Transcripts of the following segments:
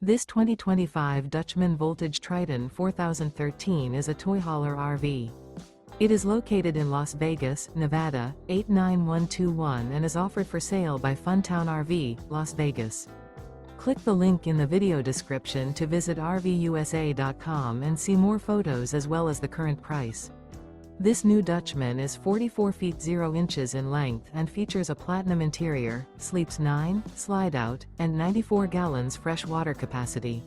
This 2025 Dutchmen Voltage Triton 4013 is a toy hauler RV. It is located in Las Vegas, Nevada, 89121 and is offered for sale by Funtown RV, Las Vegas. Click the link in the video description to visit RVUSA.com and see more photos as well as the current price. This new Dutchman is 44 feet 0 inches in length and features a platinum interior, sleeps 9, slide-out, and 94 gallons fresh water capacity.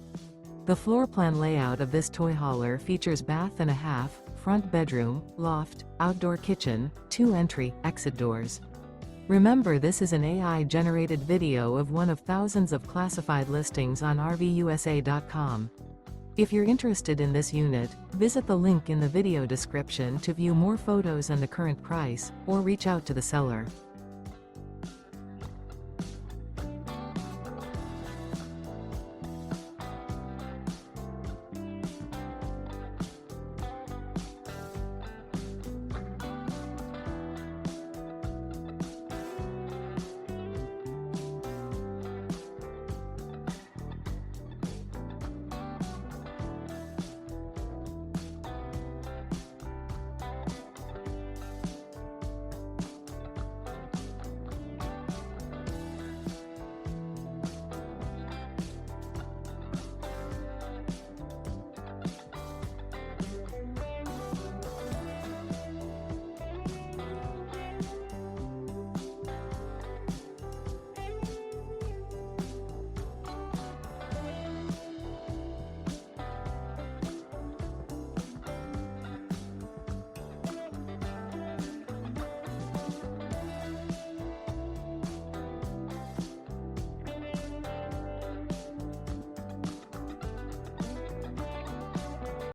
The floor plan layout of this toy hauler features bath and a half, front bedroom, loft, outdoor kitchen, 2 entry, exit doors. Remember, this is an AI-generated video of one of thousands of classified listings on RVUSA.com. If you're interested in this unit, visit the link in the video description to view more photos and the current price, or reach out to the seller.